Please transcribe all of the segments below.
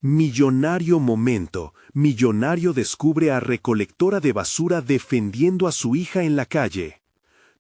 Millonario momento. Millonario descubre a recolectora de basura defendiendo a su hija en la calle.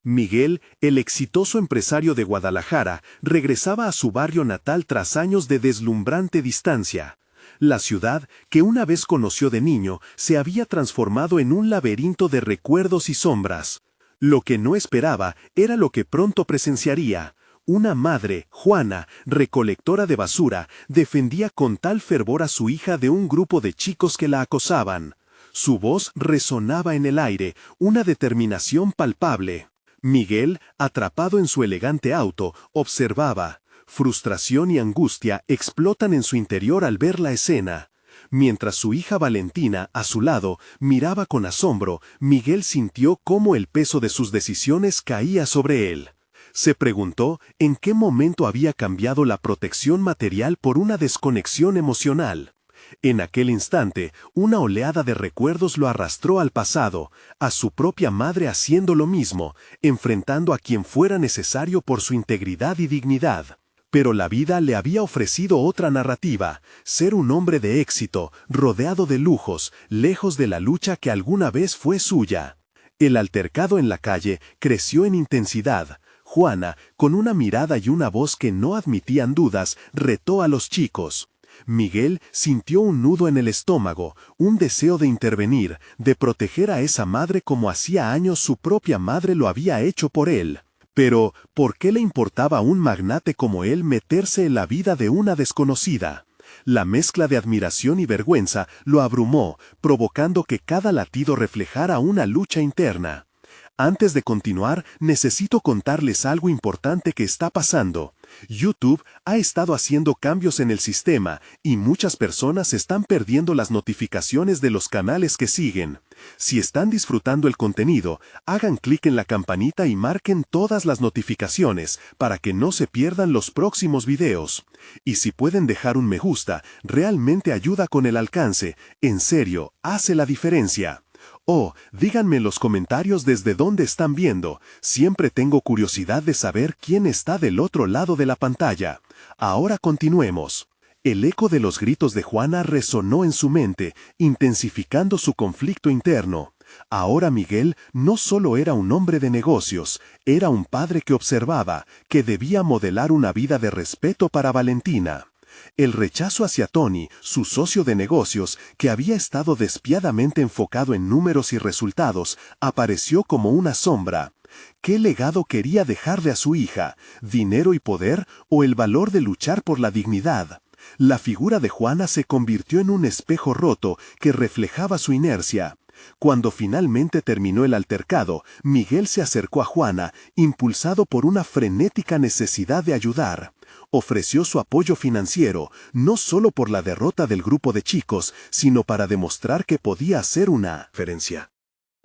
Miguel, el exitoso empresario de Guadalajara, regresaba a su barrio natal tras años de deslumbrante distancia. La ciudad, que una vez conoció de niño, se había transformado en un laberinto de recuerdos y sombras. Lo que no esperaba era lo que pronto presenciaría. Una madre, Juana, recolectora de basura, defendía con tal fervor a su hija de un grupo de chicos que la acosaban. Su voz resonaba en el aire, una determinación palpable. Miguel, atrapado en su elegante auto, observaba. Frustración y angustia explotan en su interior al ver la escena. Mientras su hija Valentina, a su lado, miraba con asombro, Miguel sintió cómo el peso de sus decisiones caía sobre él. Se preguntó en qué momento había cambiado la protección material por una desconexión emocional. En aquel instante, una oleada de recuerdos lo arrastró al pasado, a su propia madre haciendo lo mismo, enfrentando a quien fuera necesario por su integridad y dignidad. Pero la vida le había ofrecido otra narrativa, ser un hombre de éxito, rodeado de lujos, lejos de la lucha que alguna vez fue suya. El altercado en la calle creció en intensidad. Juana, con una mirada y una voz que no admitían dudas, retó a los chicos. Miguel sintió un nudo en el estómago, un deseo de intervenir, de proteger a esa madre como hacía años su propia madre lo había hecho por él. Pero, ¿por qué le importaba a un magnate como él meterse en la vida de una desconocida? La mezcla de admiración y vergüenza lo abrumó, provocando que cada latido reflejara una lucha interna. Antes de continuar, necesito contarles algo importante que está pasando. YouTube ha estado haciendo cambios en el sistema y muchas personas están perdiendo las notificaciones de los canales que siguen. Si están disfrutando el contenido, hagan clic en la campanita y marquen todas las notificaciones para que no se pierdan los próximos videos. Y si pueden dejar un me gusta, realmente ayuda con el alcance. En serio, hace la diferencia. Oh, díganme en los comentarios desde dónde están viendo. Siempre tengo curiosidad de saber quién está del otro lado de la pantalla. Ahora continuemos. El eco de los gritos de Juana resonó en su mente, intensificando su conflicto interno. Ahora Miguel no solo era un hombre de negocios, era un padre que observaba, que debía modelar una vida de respeto para Valentina. El rechazo hacia Tony, su socio de negocios, que había estado despiadadamente enfocado en números y resultados, apareció como una sombra. ¿Qué legado quería dejarle a su hija? ¿Dinero y poder o el valor de luchar por la dignidad? La figura de Juana se convirtió en un espejo roto que reflejaba su inercia. Cuando finalmente terminó el altercado, Miguel se acercó a Juana, impulsado por una frenética necesidad de ayudar. Ofreció su apoyo financiero, no solo por la derrota del grupo de chicos, sino para demostrar que podía hacer una diferencia.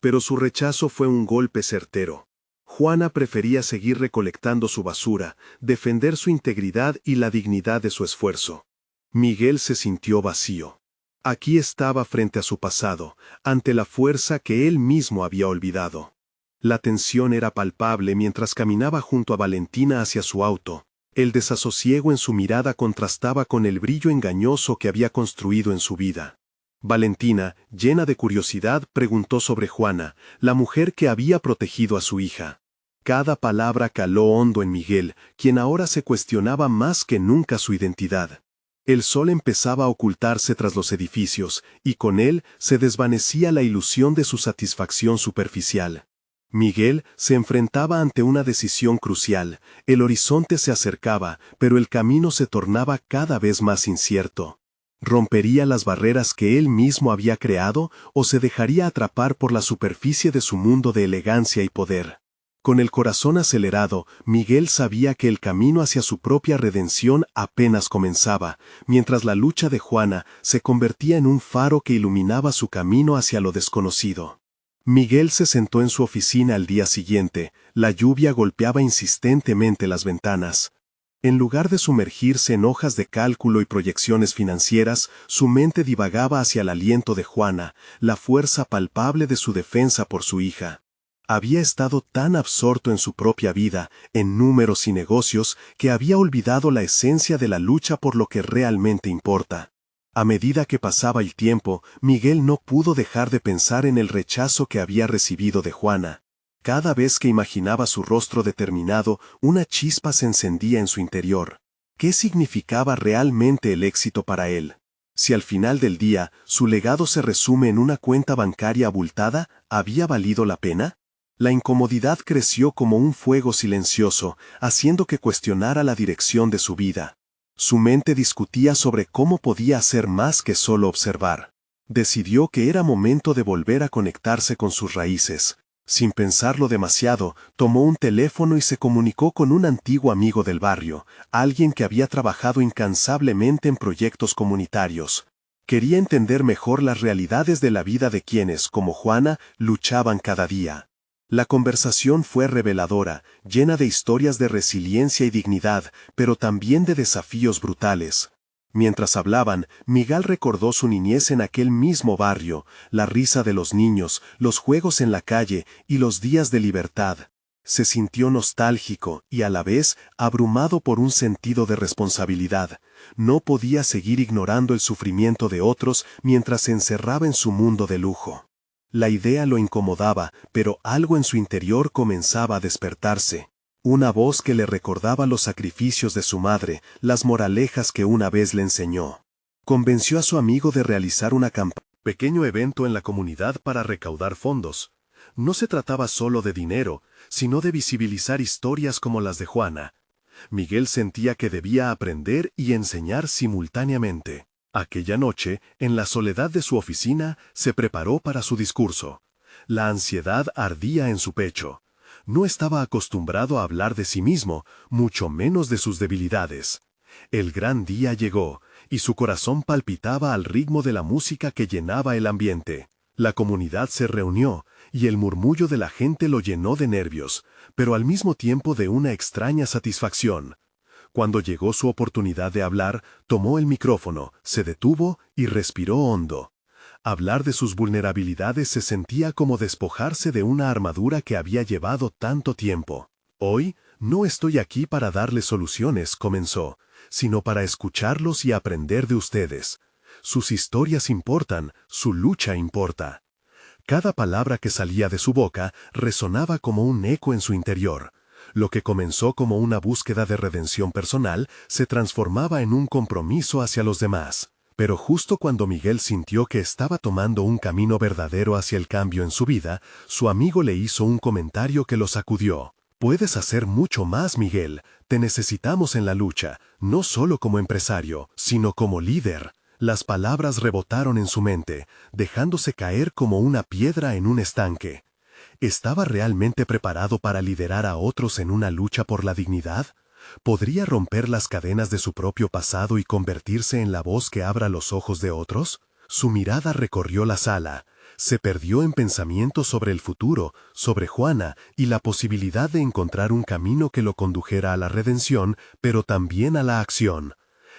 Pero su rechazo fue un golpe certero. Juana prefería seguir recolectando su basura, defender su integridad y la dignidad de su esfuerzo. Miguel se sintió vacío. Aquí estaba frente a su pasado, ante la fuerza que él mismo había olvidado. La tensión era palpable mientras caminaba junto a Valentina hacia su auto. El desasosiego en su mirada contrastaba con el brillo engañoso que había construido en su vida. Valentina, llena de curiosidad, preguntó sobre Juana, la mujer que había protegido a su hija. Cada palabra caló hondo en Miguel, quien ahora se cuestionaba más que nunca su identidad. El sol empezaba a ocultarse tras los edificios, y con él se desvanecía la ilusión de su satisfacción superficial. Miguel se enfrentaba ante una decisión crucial. El horizonte se acercaba, pero el camino se tornaba cada vez más incierto. ¿Rompería las barreras que él mismo había creado o se dejaría atrapar por la superficie de su mundo de elegancia y poder? Con el corazón acelerado, Miguel sabía que el camino hacia su propia redención apenas comenzaba, mientras la lucha de Juana se convertía en un faro que iluminaba su camino hacia lo desconocido. Miguel se sentó en su oficina al día siguiente. La lluvia golpeaba insistentemente las ventanas. En lugar de sumergirse en hojas de cálculo y proyecciones financieras, su mente divagaba hacia el aliento de Juana, la fuerza palpable de su defensa por su hija. Había estado tan absorto en su propia vida, en números y negocios, que había olvidado la esencia de la lucha por lo que realmente importa. A medida que pasaba el tiempo, Miguel no pudo dejar de pensar en el rechazo que había recibido de Juana. Cada vez que imaginaba su rostro determinado, una chispa se encendía en su interior. ¿Qué significaba realmente el éxito para él? Si al final del día su legado se resume en una cuenta bancaria abultada, ¿había valido la pena? La incomodidad creció como un fuego silencioso, haciendo que cuestionara la dirección de su vida. Su mente discutía sobre cómo podía hacer más que solo observar. Decidió que era momento de volver a conectarse con sus raíces. Sin pensarlo demasiado, tomó un teléfono y se comunicó con un antiguo amigo del barrio, alguien que había trabajado incansablemente en proyectos comunitarios. Quería entender mejor las realidades de la vida de quienes, como Juana, luchaban cada día. La conversación fue reveladora, llena de historias de resiliencia y dignidad, pero también de desafíos brutales. Mientras hablaban, Miguel recordó su niñez en aquel mismo barrio, la risa de los niños, los juegos en la calle y los días de libertad. Se sintió nostálgico y a la vez abrumado por un sentido de responsabilidad. No podía seguir ignorando el sufrimiento de otros mientras se encerraba en su mundo de lujo. La idea lo incomodaba, pero algo en su interior comenzaba a despertarse. Una voz que le recordaba los sacrificios de su madre, las moralejas que una vez le enseñó. Convenció a su amigo de realizar una pequeño evento en la comunidad para recaudar fondos. No se trataba solo de dinero, sino de visibilizar historias como las de Juana. Miguel sentía que debía aprender y enseñar simultáneamente. Aquella noche, en la soledad de su oficina, se preparó para su discurso. La ansiedad ardía en su pecho. No estaba acostumbrado a hablar de sí mismo, mucho menos de sus debilidades. El gran día llegó, y su corazón palpitaba al ritmo de la música que llenaba el ambiente. La comunidad se reunió, y el murmullo de la gente lo llenó de nervios, pero al mismo tiempo de una extraña satisfacción. Cuando llegó su oportunidad de hablar, tomó el micrófono, se detuvo y respiró hondo. Hablar de sus vulnerabilidades se sentía como despojarse de una armadura que había llevado tanto tiempo. Hoy, no estoy aquí para darles soluciones, comenzó, sino para escucharlos y aprender de ustedes. Sus historias importan, su lucha importa. Cada palabra que salía de su boca resonaba como un eco en su interior. Lo que comenzó como una búsqueda de redención personal se transformaba en un compromiso hacia los demás. Pero justo cuando Miguel sintió que estaba tomando un camino verdadero hacia el cambio en su vida, su amigo le hizo un comentario que lo sacudió. Puedes hacer mucho más, Miguel. Te necesitamos en la lucha, no solo como empresario, sino como líder. Las palabras rebotaron en su mente, dejándose caer como una piedra en un estanque. ¿Estaba realmente preparado para liderar a otros en una lucha por la dignidad? ¿Podría romper las cadenas de su propio pasado y convertirse en la voz que abra los ojos de otros? Su mirada recorrió la sala, se perdió en pensamientos sobre el futuro, sobre Juana y la posibilidad de encontrar un camino que lo condujera a la redención, pero también a la acción.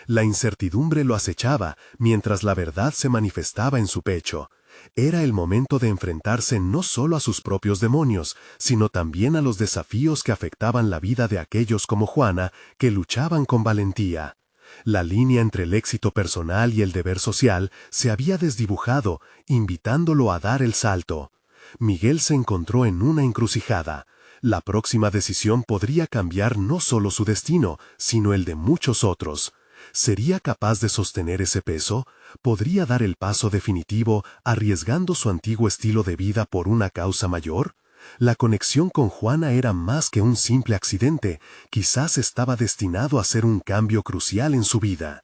La incertidumbre lo acechaba, mientras la verdad se manifestaba en su pecho. Era el momento de enfrentarse no solo a sus propios demonios, sino también a los desafíos que afectaban la vida de aquellos como Juana, que luchaban con valentía. La línea entre el éxito personal y el deber social se había desdibujado, invitándolo a dar el salto. Miguel se encontró en una encrucijada. La próxima decisión podría cambiar no solo su destino, sino el de muchos otros. ¿Sería capaz de sostener ese peso? ¿Podría dar el paso definitivo arriesgando su antiguo estilo de vida por una causa mayor? La conexión con Juana era más que un simple accidente, quizás estaba destinado a ser un cambio crucial en su vida.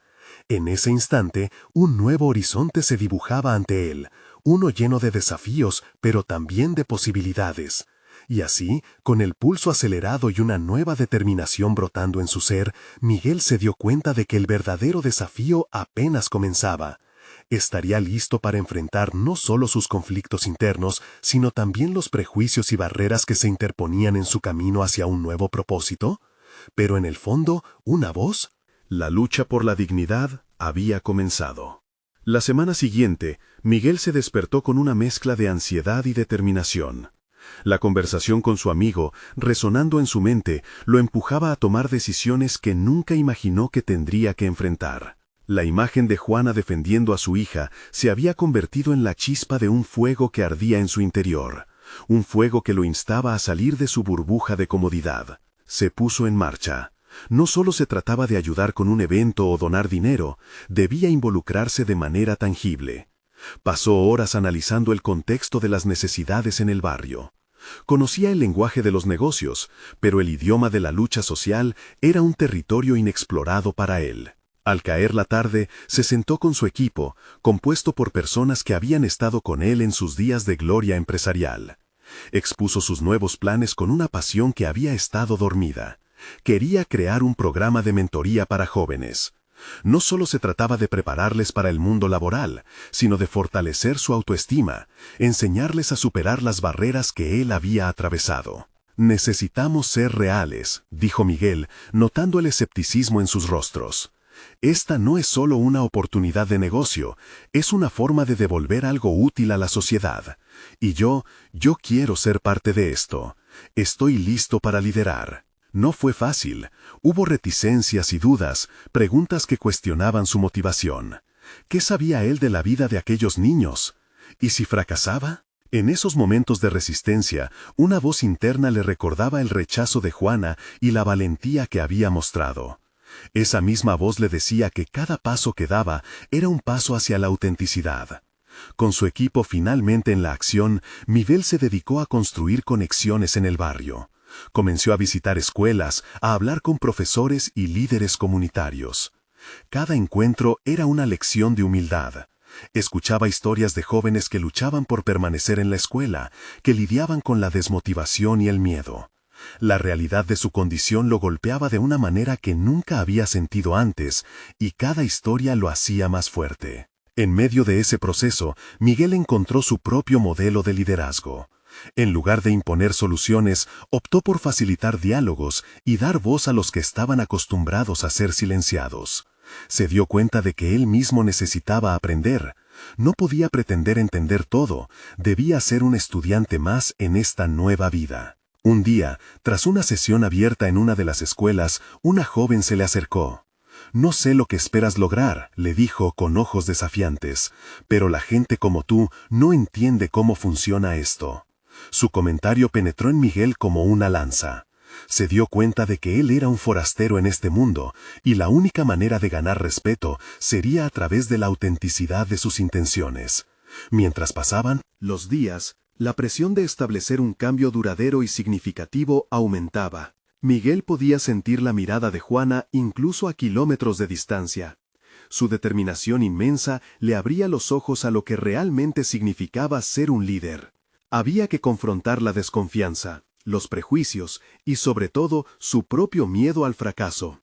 En ese instante, un nuevo horizonte se dibujaba ante él, uno lleno de desafíos, pero también de posibilidades. Y así, con el pulso acelerado y una nueva determinación brotando en su ser, Miguel se dio cuenta de que el verdadero desafío apenas comenzaba. Estaría listo para enfrentar no solo sus conflictos internos, sino también los prejuicios y barreras que se interponían en su camino hacia un nuevo propósito. Pero en el fondo, ¿una voz? La lucha por la dignidad había comenzado. La semana siguiente, Miguel se despertó con una mezcla de ansiedad y determinación. La conversación con su amigo, resonando en su mente, lo empujaba a tomar decisiones que nunca imaginó que tendría que enfrentar. La imagen de Juana defendiendo a su hija se había convertido en la chispa de un fuego que ardía en su interior, un fuego que lo instaba a salir de su burbuja de comodidad. Se puso en marcha. No solo se trataba de ayudar con un evento o donar dinero, debía involucrarse de manera tangible. Pasó horas analizando el contexto de las necesidades en el barrio. Conocía el lenguaje de los negocios, pero el idioma de la lucha social era un territorio inexplorado para él. Al caer la tarde, se sentó con su equipo, compuesto por personas que habían estado con él en sus días de gloria empresarial. Expuso sus nuevos planes con una pasión que había estado dormida. Quería crear un programa de mentoría para jóvenes. No solo se trataba de prepararles para el mundo laboral, sino de fortalecer su autoestima, enseñarles a superar las barreras que él había atravesado. Necesitamos ser reales, dijo Miguel, notando el escepticismo en sus rostros. Esta no es solo una oportunidad de negocio, es una forma de devolver algo útil a la sociedad. Y yo quiero ser parte de esto. Estoy listo para liderar. No fue fácil. Hubo reticencias y dudas, preguntas que cuestionaban su motivación. ¿Qué sabía él de la vida de aquellos niños? ¿Y si fracasaba? En esos momentos de resistencia, una voz interna le recordaba el rechazo de Juana y la valentía que había mostrado. Esa misma voz le decía que cada paso que daba era un paso hacia la autenticidad. Con su equipo finalmente en la acción, Miguel se dedicó a construir conexiones en el barrio. Comenzó a visitar escuelas, a hablar con profesores y líderes comunitarios. Cada encuentro era una lección de humildad. Escuchaba historias de jóvenes que luchaban por permanecer en la escuela, que lidiaban con la desmotivación y el miedo. La realidad de su condición lo golpeaba de una manera que nunca había sentido antes, y cada historia lo hacía más fuerte. En medio de ese proceso, Miguel encontró su propio modelo de liderazgo. En lugar de imponer soluciones, optó por facilitar diálogos y dar voz a los que estaban acostumbrados a ser silenciados. Se dio cuenta de que él mismo necesitaba aprender. No podía pretender entender todo, debía ser un estudiante más en esta nueva vida. Un día, tras una sesión abierta en una de las escuelas, una joven se le acercó. «No sé lo que esperas lograr», le dijo con ojos desafiantes, «pero la gente como tú no entiende cómo funciona esto». Su comentario penetró en Miguel como una lanza. Se dio cuenta de que él era un forastero en este mundo, y la única manera de ganar respeto sería a través de la autenticidad de sus intenciones. Mientras pasaban los días, la presión de establecer un cambio duradero y significativo aumentaba. Miguel podía sentir la mirada de Juana incluso a kilómetros de distancia. Su determinación inmensa le abría los ojos a lo que realmente significaba ser un líder. Había que confrontar la desconfianza, los prejuicios y sobre todo su propio miedo al fracaso.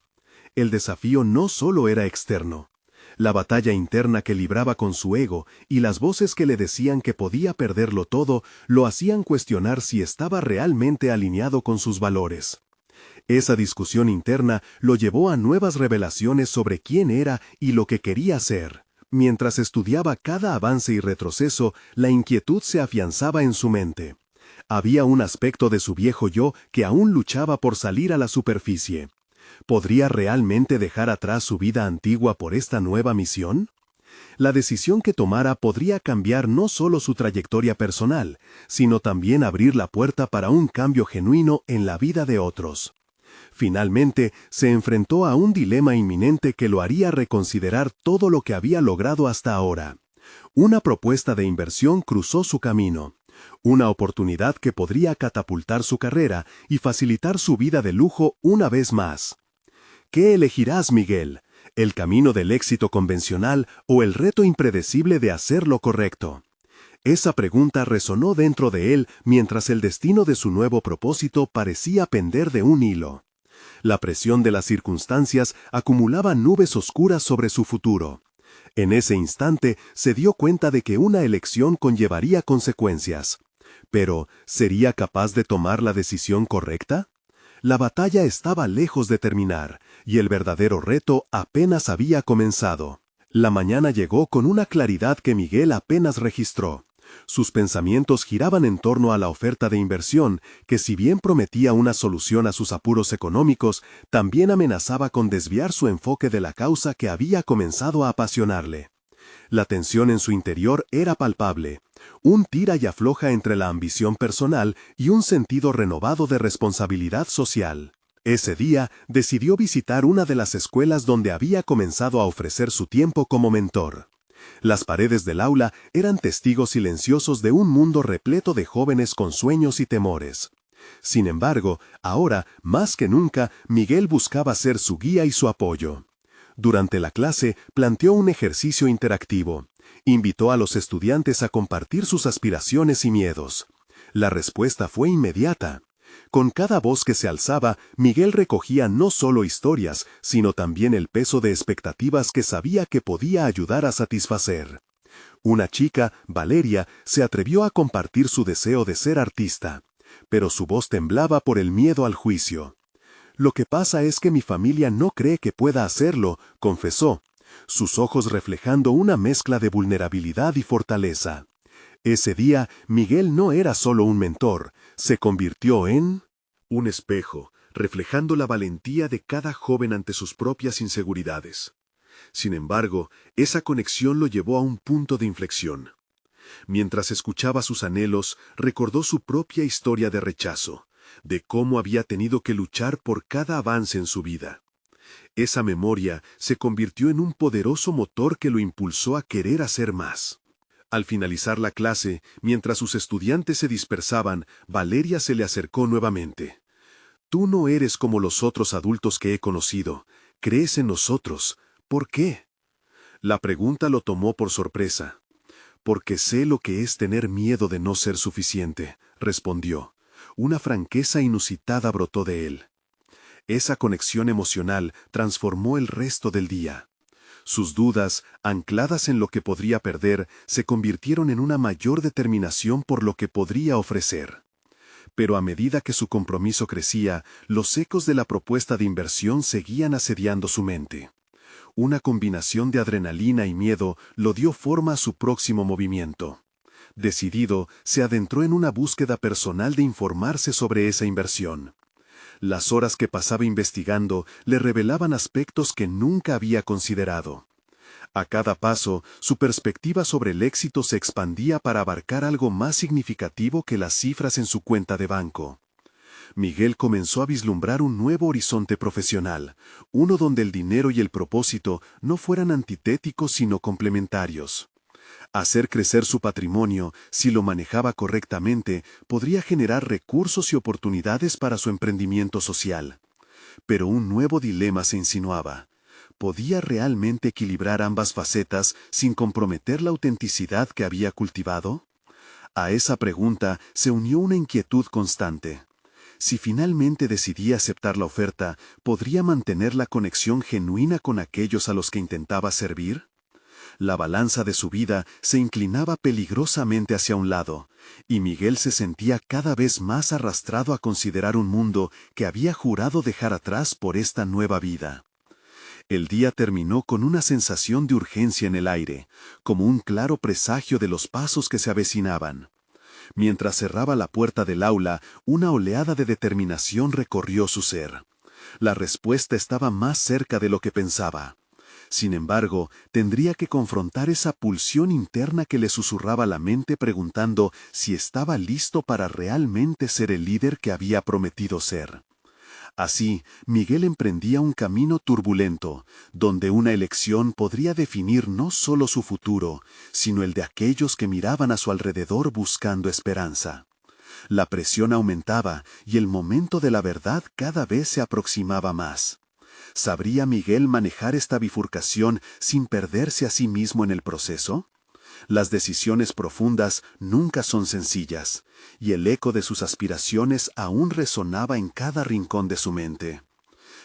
El desafío no solo era externo. La batalla interna que libraba con su ego y las voces que le decían que podía perderlo todo lo hacían cuestionar si estaba realmente alineado con sus valores. Esa discusión interna lo llevó a nuevas revelaciones sobre quién era y lo que quería ser. Mientras estudiaba cada avance y retroceso, la inquietud se afianzaba en su mente. Había un aspecto de su viejo yo que aún luchaba por salir a la superficie. ¿Podría realmente dejar atrás su vida antigua por esta nueva misión? La decisión que tomara podría cambiar no solo su trayectoria personal, sino también abrir la puerta para un cambio genuino en la vida de otros. Finalmente, se enfrentó a un dilema inminente que lo haría reconsiderar todo lo que había logrado hasta ahora. Una propuesta de inversión cruzó su camino. Una oportunidad que podría catapultar su carrera y facilitar su vida de lujo una vez más. ¿Qué elegirás, Miguel? ¿El camino del éxito convencional o el reto impredecible de hacer lo correcto? Esa pregunta resonó dentro de él mientras el destino de su nuevo propósito parecía pender de un hilo. La presión de las circunstancias acumulaba nubes oscuras sobre su futuro. En ese instante se dio cuenta de que una elección conllevaría consecuencias. Pero, ¿sería capaz de tomar la decisión correcta? La batalla estaba lejos de terminar, y el verdadero reto apenas había comenzado. La mañana llegó con una claridad que Miguel apenas registró. Sus pensamientos giraban en torno a la oferta de inversión, que si bien prometía una solución a sus apuros económicos, también amenazaba con desviar su enfoque de la causa que había comenzado a apasionarle. La tensión en su interior era palpable, un tira y afloja entre la ambición personal y un sentido renovado de responsabilidad social. Ese día decidió visitar una de las escuelas donde había comenzado a ofrecer su tiempo como mentor. Las paredes del aula eran testigos silenciosos de un mundo repleto de jóvenes con sueños y temores. Sin embargo, ahora, más que nunca, Miguel buscaba ser su guía y su apoyo. Durante la clase, planteó un ejercicio interactivo. Invitó a los estudiantes a compartir sus aspiraciones y miedos. La respuesta fue inmediata. Con cada voz que se alzaba, Miguel recogía no solo historias, sino también el peso de expectativas que sabía que podía ayudar a satisfacer. Una chica, Valeria, se atrevió a compartir su deseo de ser artista, pero su voz temblaba por el miedo al juicio. «Lo que pasa es que mi familia no cree que pueda hacerlo», confesó, sus ojos reflejando una mezcla de vulnerabilidad y fortaleza. Ese día, Miguel no era solo un mentor, se convirtió en un espejo, reflejando la valentía de cada joven ante sus propias inseguridades. Sin embargo, esa conexión lo llevó a un punto de inflexión. Mientras escuchaba sus anhelos, recordó su propia historia de rechazo, de cómo había tenido que luchar por cada avance en su vida. Esa memoria se convirtió en un poderoso motor que lo impulsó a querer hacer más. Al finalizar la clase, mientras sus estudiantes se dispersaban, Valeria se le acercó nuevamente. «Tú no eres como los otros adultos que he conocido. Crees en nosotros. ¿Por qué?» La pregunta lo tomó por sorpresa. «Porque sé lo que es tener miedo de no ser suficiente», respondió. Una franqueza inusitada brotó de él. Esa conexión emocional transformó el resto del día. Sus dudas, ancladas en lo que podría perder, se convirtieron en una mayor determinación por lo que podría ofrecer. Pero a medida que su compromiso crecía, los ecos de la propuesta de inversión seguían asediando su mente. Una combinación de adrenalina y miedo lo dio forma a su próximo movimiento. Decidido, se adentró en una búsqueda personal de informarse sobre esa inversión. Las horas que pasaba investigando le revelaban aspectos que nunca había considerado. A cada paso, su perspectiva sobre el éxito se expandía para abarcar algo más significativo que las cifras en su cuenta de banco. Miguel comenzó a vislumbrar un nuevo horizonte profesional, uno donde el dinero y el propósito no fueran antitéticos sino complementarios. Hacer crecer su patrimonio, si lo manejaba correctamente, podría generar recursos y oportunidades para su emprendimiento social. Pero un nuevo dilema se insinuaba. ¿Podía realmente equilibrar ambas facetas sin comprometer la autenticidad que había cultivado? A esa pregunta se unió una inquietud constante. Si finalmente decidía aceptar la oferta, ¿podría mantener la conexión genuina con aquellos a los que intentaba servir? La balanza de su vida se inclinaba peligrosamente hacia un lado, y Miguel se sentía cada vez más arrastrado a considerar un mundo que había jurado dejar atrás por esta nueva vida. El día terminó con una sensación de urgencia en el aire, como un claro presagio de los pasos que se avecinaban. Mientras cerraba la puerta del aula, una oleada de determinación recorrió su ser. La respuesta estaba más cerca de lo que pensaba. Sin embargo, tendría que confrontar esa pulsión interna que le susurraba la mente preguntando si estaba listo para realmente ser el líder que había prometido ser. Así, Miguel emprendía un camino turbulento, donde una elección podría definir no solo su futuro, sino el de aquellos que miraban a su alrededor buscando esperanza. La presión aumentaba y el momento de la verdad cada vez se aproximaba más. ¿Sabría Miguel manejar esta bifurcación sin perderse a sí mismo en el proceso? Las decisiones profundas nunca son sencillas, y el eco de sus aspiraciones aún resonaba en cada rincón de su mente.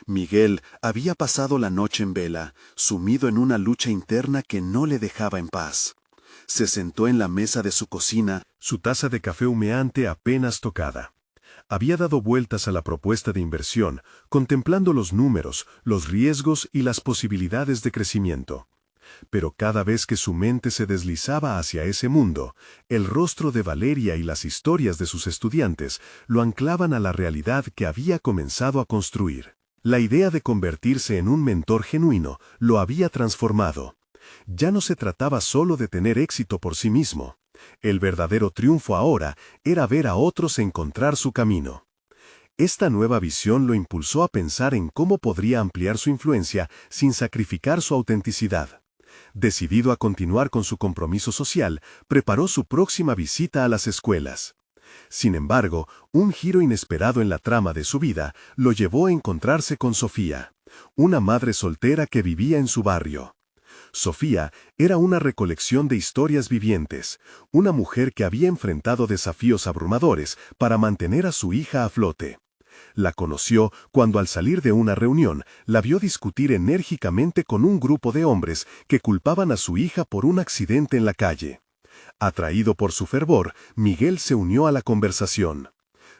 Miguel había pasado la noche en vela, sumido en una lucha interna que no le dejaba en paz. Se sentó en la mesa de su cocina, su taza de café humeante apenas tocada. Había dado vueltas a la propuesta de inversión, contemplando los números, los riesgos y las posibilidades de crecimiento. Pero cada vez que su mente se deslizaba hacia ese mundo, el rostro de Valeria y las historias de sus estudiantes lo anclaban a la realidad que había comenzado a construir. La idea de convertirse en un mentor genuino lo había transformado. Ya no se trataba solo de tener éxito por sí mismo. El verdadero triunfo ahora era ver a otros encontrar su camino. Esta nueva visión lo impulsó a pensar en cómo podría ampliar su influencia sin sacrificar su autenticidad. Decidido a continuar con su compromiso social, preparó su próxima visita a las escuelas. Sin embargo, un giro inesperado en la trama de su vida lo llevó a encontrarse con Sofía, una madre soltera que vivía en su barrio. Sofía era una recolección de historias vivientes, una mujer que había enfrentado desafíos abrumadores para mantener a su hija a flote. La conoció cuando al salir de una reunión la vio discutir enérgicamente con un grupo de hombres que culpaban a su hija por un accidente en la calle. Atraído por su fervor, Miguel se unió a la conversación.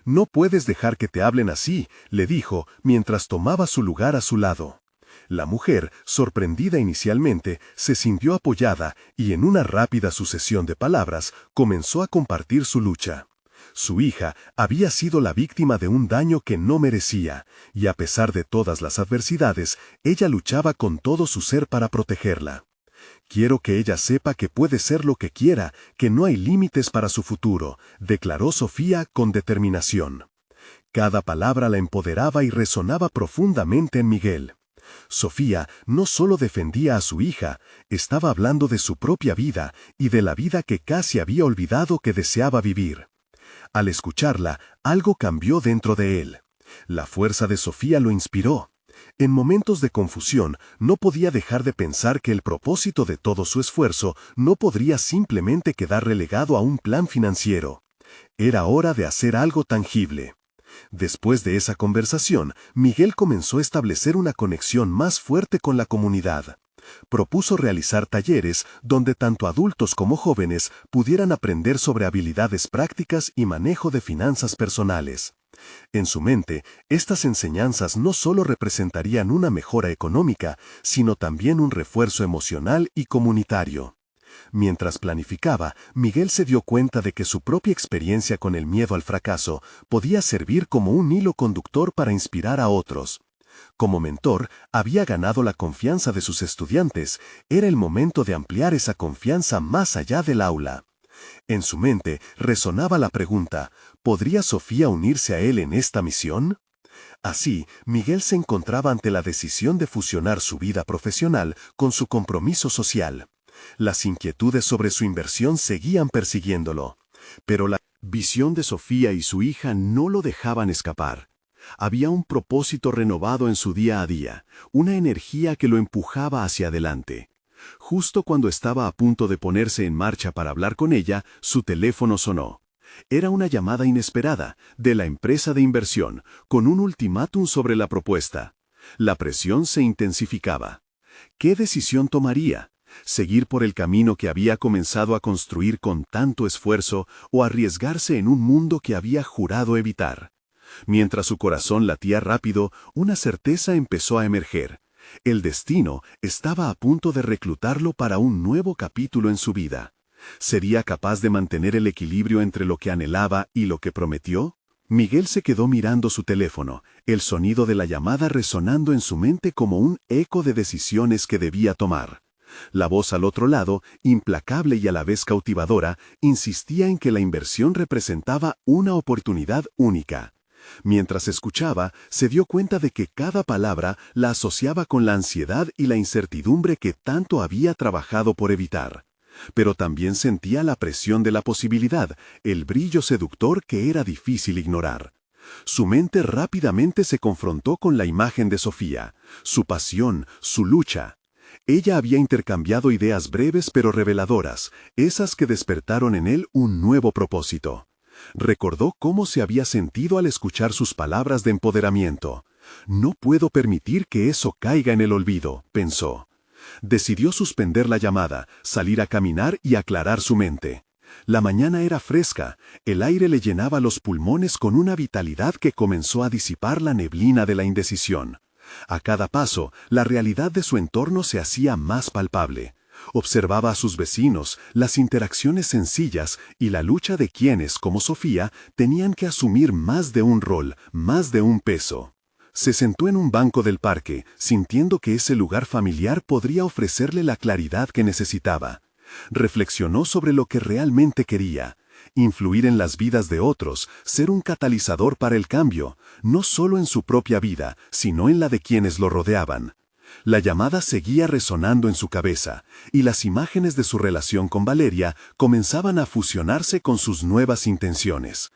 «No puedes dejar que te hablen así», le dijo mientras tomaba su lugar a su lado. La mujer, sorprendida inicialmente, se sintió apoyada y en una rápida sucesión de palabras comenzó a compartir su lucha. Su hija había sido la víctima de un daño que no merecía, y a pesar de todas las adversidades, ella luchaba con todo su ser para protegerla. «Quiero que ella sepa que puede ser lo que quiera, que no hay límites para su futuro», declaró Sofía con determinación. Cada palabra la empoderaba y resonaba profundamente en Miguel. Sofía no solo defendía a su hija, estaba hablando de su propia vida y de la vida que casi había olvidado que deseaba vivir. Al escucharla, algo cambió dentro de él. La fuerza de Sofía lo inspiró. En momentos de confusión, no podía dejar de pensar que el propósito de todo su esfuerzo no podría simplemente quedar relegado a un plan financiero. Era hora de hacer algo tangible. Después de esa conversación, Miguel comenzó a establecer una conexión más fuerte con la comunidad. Propuso realizar talleres donde tanto adultos como jóvenes pudieran aprender sobre habilidades prácticas y manejo de finanzas personales. En su mente, estas enseñanzas no solo representarían una mejora económica, sino también un refuerzo emocional y comunitario. Mientras planificaba, Miguel se dio cuenta de que su propia experiencia con el miedo al fracaso podía servir como un hilo conductor para inspirar a otros. Como mentor, había ganado la confianza de sus estudiantes. Era el momento de ampliar esa confianza más allá del aula. En su mente resonaba la pregunta: ¿podría Sofía unirse a él en esta misión? Así, Miguel se encontraba ante la decisión de fusionar su vida profesional con su compromiso social. Las inquietudes sobre su inversión seguían persiguiéndolo, pero la visión de Sofía y su hija no lo dejaban escapar. Había un propósito renovado en su día a día, una energía que lo empujaba hacia adelante. Justo cuando estaba a punto de ponerse en marcha para hablar con ella, su teléfono sonó. Era una llamada inesperada, de la empresa de inversión, con un ultimátum sobre la propuesta. La presión se intensificaba. ¿Qué decisión tomaría? ¿Seguir por el camino que había comenzado a construir con tanto esfuerzo o arriesgarse en un mundo que había jurado evitar? Mientras su corazón latía rápido, una certeza empezó a emerger. El destino estaba a punto de reclutarlo para un nuevo capítulo en su vida. ¿Sería capaz de mantener el equilibrio entre lo que anhelaba y lo que prometió? Miguel se quedó mirando su teléfono, el sonido de la llamada resonando en su mente como un eco de decisiones que debía tomar. La voz al otro lado, implacable y a la vez cautivadora, insistía en que la inversión representaba una oportunidad única. Mientras escuchaba, se dio cuenta de que cada palabra la asociaba con la ansiedad y la incertidumbre que tanto había trabajado por evitar. Pero también sentía la presión de la posibilidad, el brillo seductor que era difícil ignorar. Su mente rápidamente se confrontó con la imagen de Sofía, su pasión, su lucha. Ella había intercambiado ideas breves pero reveladoras, esas que despertaron en él un nuevo propósito. Recordó cómo se había sentido al escuchar sus palabras de empoderamiento. «No puedo permitir que eso caiga en el olvido», pensó. Decidió suspender la llamada, salir a caminar y aclarar su mente. La mañana era fresca, el aire le llenaba los pulmones con una vitalidad que comenzó a disipar la neblina de la indecisión. A cada paso, la realidad de su entorno se hacía más palpable. Observaba a sus vecinos, las interacciones sencillas y la lucha de quienes, como Sofía, tenían que asumir más de un rol, más de un peso. Se sentó en un banco del parque, sintiendo que ese lugar familiar podría ofrecerle la claridad que necesitaba. Reflexionó sobre lo que realmente quería: influir en las vidas de otros, ser un catalizador para el cambio, no solo en su propia vida, sino en la de quienes lo rodeaban. La llamada seguía resonando en su cabeza, y las imágenes de su relación con Valeria comenzaban a fusionarse con sus nuevas intenciones.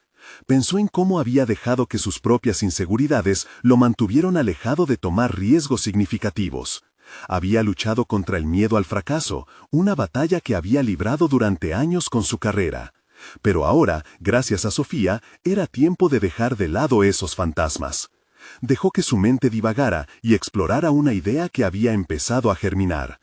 Pensó en cómo había dejado que sus propias inseguridades lo mantuvieron alejado de tomar riesgos significativos. Había luchado contra el miedo al fracaso, una batalla que había librado durante años con su carrera. Pero ahora, gracias a Sofía, era tiempo de dejar de lado esos fantasmas. Dejó que su mente divagara y explorara una idea que había empezado a germinar.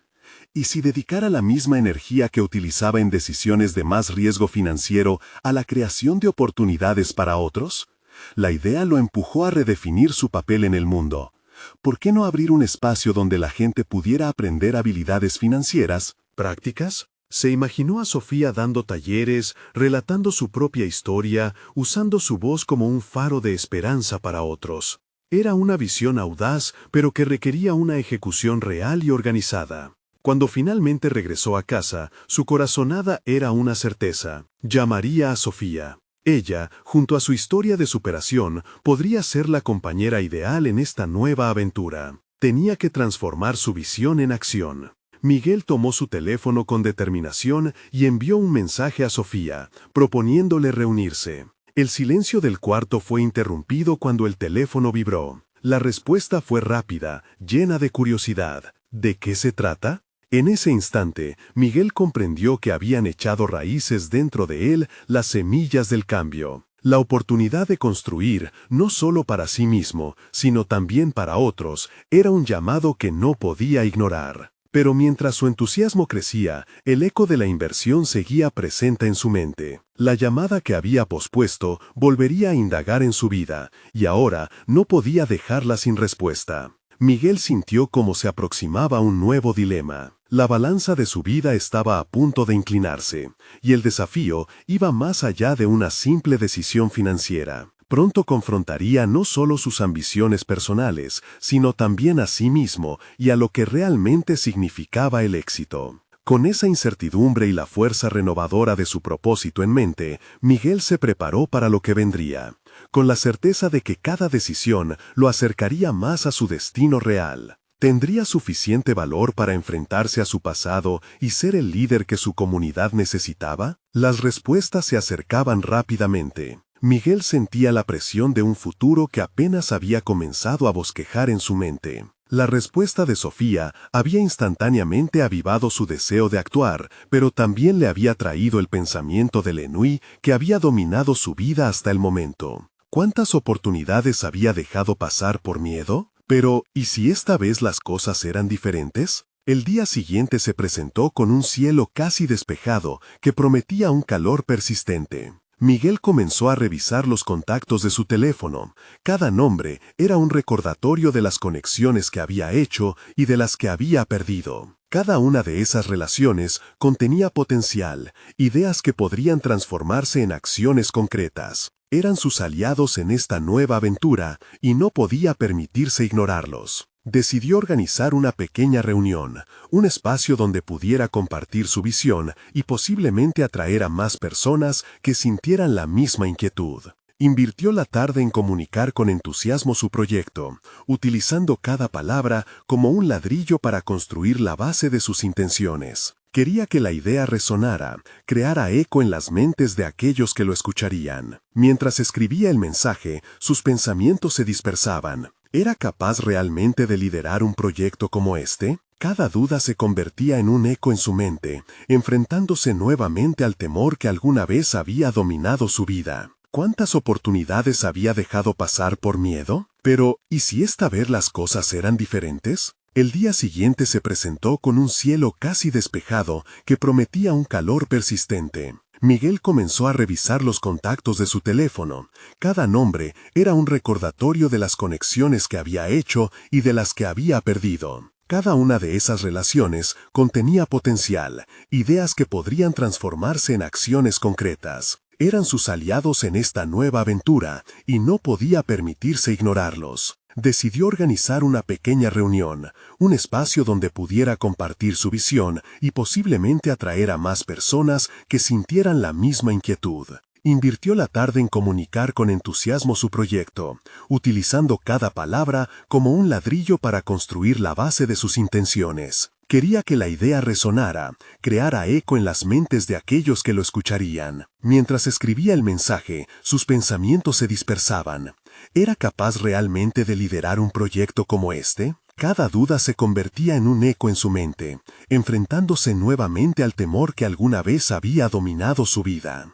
¿Y si dedicara la misma energía que utilizaba en decisiones de más riesgo financiero a la creación de oportunidades para otros? La idea lo empujó a redefinir su papel en el mundo. ¿Por qué no abrir un espacio donde la gente pudiera aprender habilidades financieras prácticas? Se imaginó a Sofía dando talleres, relatando su propia historia, usando su voz como un faro de esperanza para otros. Era una visión audaz, pero que requería una ejecución real y organizada. Cuando finalmente regresó a casa, su corazonada era una certeza: llamaría a Sofía. Ella, junto a su historia de superación, podría ser la compañera ideal en esta nueva aventura. Tenía que transformar su visión en acción. Miguel tomó su teléfono con determinación y envió un mensaje a Sofía, proponiéndole reunirse. El silencio del cuarto fue interrumpido cuando el teléfono vibró. La respuesta fue rápida, llena de curiosidad. ¿De qué se trata? En ese instante, Miguel comprendió que habían echado raíces dentro de él las semillas del cambio. La oportunidad de construir, no solo para sí mismo, sino también para otros, era un llamado que no podía ignorar. Pero mientras su entusiasmo crecía, el eco de la inversión seguía presente en su mente. La llamada que había pospuesto volvería a indagar en su vida, y ahora no podía dejarla sin respuesta. Miguel sintió cómo se aproximaba un nuevo dilema. La balanza de su vida estaba a punto de inclinarse, y el desafío iba más allá de una simple decisión financiera. Pronto confrontaría no solo sus ambiciones personales, sino también a sí mismo y a lo que realmente significaba el éxito. Con esa incertidumbre y la fuerza renovadora de su propósito en mente, Miguel se preparó para lo que vendría, con la certeza de que cada decisión lo acercaría más a su destino real. ¿Tendría suficiente valor para enfrentarse a su pasado y ser el líder que su comunidad necesitaba? Las respuestas se acercaban rápidamente. Miguel sentía la presión de un futuro que apenas había comenzado a bosquejar en su mente. La respuesta de Sofía había instantáneamente avivado su deseo de actuar, pero también le había traído el pensamiento del ennui que había dominado su vida hasta el momento. ¿Cuántas oportunidades había dejado pasar por miedo? Pero, ¿y si esta vez las cosas eran diferentes? El día siguiente se presentó con un cielo casi despejado que prometía un calor persistente. Miguel comenzó a revisar los contactos de su teléfono. Cada nombre era un recordatorio de las conexiones que había hecho y de las que había perdido. Cada una de esas relaciones contenía potencial, ideas que podrían transformarse en acciones concretas. Eran sus aliados en esta nueva aventura y no podía permitirse ignorarlos. Decidió organizar una pequeña reunión, un espacio donde pudiera compartir su visión y posiblemente atraer a más personas que sintieran la misma inquietud. Invirtió la tarde en comunicar con entusiasmo su proyecto, utilizando cada palabra como un ladrillo para construir la base de sus intenciones. Quería que la idea resonara, creara eco en las mentes de aquellos que lo escucharían. Mientras escribía el mensaje, sus pensamientos se dispersaban. ¿Era capaz realmente de liderar un proyecto como este? Cada duda se convertía en un eco en su mente, enfrentándose nuevamente al temor que alguna vez había dominado su vida. ¿Cuántas oportunidades había dejado pasar por miedo? Pero, ¿y si esta vez las cosas eran diferentes? El día siguiente se presentó con un cielo casi despejado que prometía un calor persistente. Miguel comenzó a revisar los contactos de su teléfono. Cada nombre era un recordatorio de las conexiones que había hecho y de las que había perdido. Cada una de esas relaciones contenía potencial, ideas que podrían transformarse en acciones concretas. Eran sus aliados en esta nueva aventura y no podía permitirse ignorarlos. Decidió organizar una pequeña reunión, un espacio donde pudiera compartir su visión y posiblemente atraer a más personas que sintieran la misma inquietud. Invirtió la tarde en comunicar con entusiasmo su proyecto, utilizando cada palabra como un ladrillo para construir la base de sus intenciones. Quería que la idea resonara, creara eco en las mentes de aquellos que lo escucharían. Mientras escribía el mensaje, sus pensamientos se dispersaban. ¿Era capaz realmente de liderar un proyecto como este? Cada duda se convertía en un eco en su mente, enfrentándose nuevamente al temor que alguna vez había dominado su vida.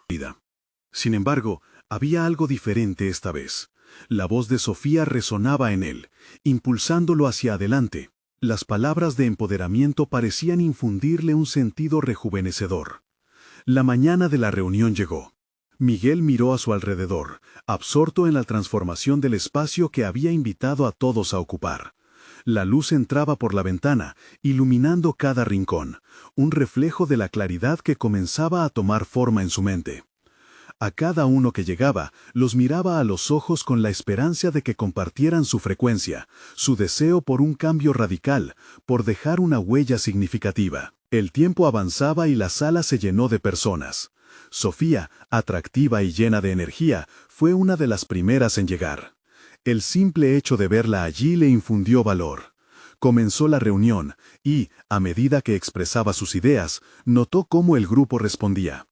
Sin embargo, había algo diferente esta vez. La voz de Sofía resonaba en él, impulsándolo hacia adelante. Las palabras de empoderamiento parecían infundirle un sentido rejuvenecedor. La mañana de la reunión llegó. Miguel miró a su alrededor, absorto en la transformación del espacio que había invitado a todos a ocupar. La luz entraba por la ventana, iluminando cada rincón, un reflejo de la claridad que comenzaba a tomar forma en su mente. A cada uno que llegaba, los miraba a los ojos con la esperanza de que compartieran su frecuencia, su deseo por un cambio radical, por dejar una huella significativa. El tiempo avanzaba y la sala se llenó de personas. Sofía, atractiva y llena de energía, fue una de las primeras en llegar. El simple hecho de verla allí le infundió valor. Comenzó la reunión y, a medida que expresaba sus ideas, notó cómo el grupo respondía.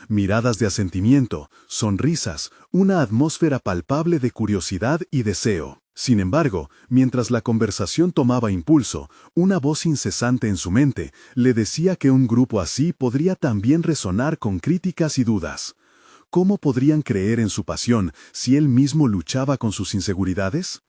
Miradas de asentimiento, sonrisas, una atmósfera palpable de curiosidad y deseo. Sin embargo, mientras la conversación tomaba impulso, una voz incesante en su mente le decía que un grupo así podría también resonar con críticas y dudas. ¿Cómo podrían creer en su pasión si él mismo luchaba con sus inseguridades?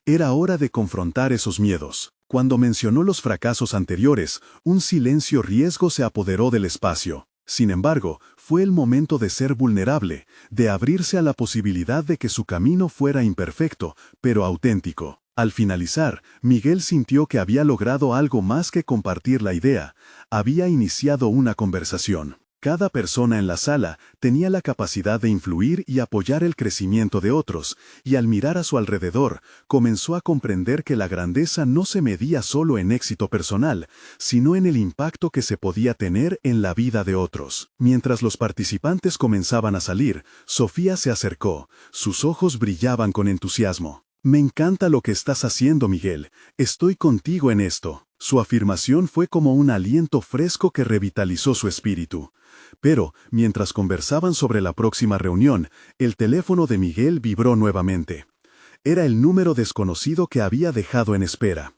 Era hora de confrontar esos miedos. Cuando mencionó los fracasos anteriores, un silencio riesgo se apoderó del espacio. Sin embargo, fue el momento de ser vulnerable, de abrirse a la posibilidad de que su camino fuera imperfecto, pero auténtico. Al finalizar, Miguel sintió que había logrado algo más que compartir la idea. Había iniciado una conversación. Cada persona en la sala tenía la capacidad de influir y apoyar el crecimiento de otros, y al mirar a su alrededor, comenzó a comprender que la grandeza no se medía solo en éxito personal, sino en el impacto que se podía tener en la vida de otros. Mientras los participantes comenzaban a salir, Sofía se acercó, sus ojos brillaban con entusiasmo. «Me encanta lo que estás haciendo, Miguel. Estoy contigo en esto». Su afirmación fue como un aliento fresco que revitalizó su espíritu. Pero, mientras conversaban sobre la próxima reunión, el teléfono de Miguel vibró nuevamente. Era el número desconocido que había dejado en espera.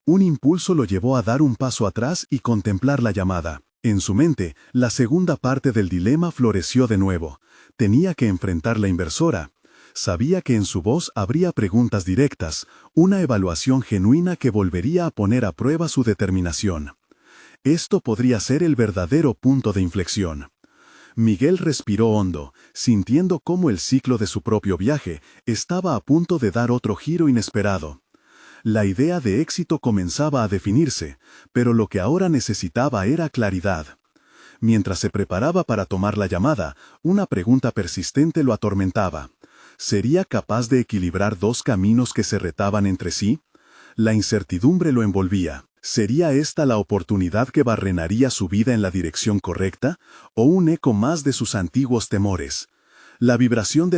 Un impulso lo llevó a dar un paso atrás y contemplar la llamada. En su mente, la segunda parte del dilema floreció de nuevo. Tenía que enfrentar la inversora. Sabía que en su voz habría preguntas directas, una evaluación genuina que volvería a poner a prueba su determinación. Esto podría ser el verdadero punto de inflexión. Miguel respiró hondo, sintiendo cómo el ciclo de su propio viaje estaba a punto de dar otro giro inesperado. La idea de éxito comenzaba a definirse, pero lo que ahora necesitaba era claridad. Mientras se preparaba para tomar la llamada, una pregunta persistente lo atormentaba. ¿Sería capaz de equilibrar dos caminos que se retaban entre sí? La incertidumbre lo envolvía. ¿Sería esta la oportunidad que barrenaría su vida en la dirección correcta, o un eco más de sus antiguos temores? La vibración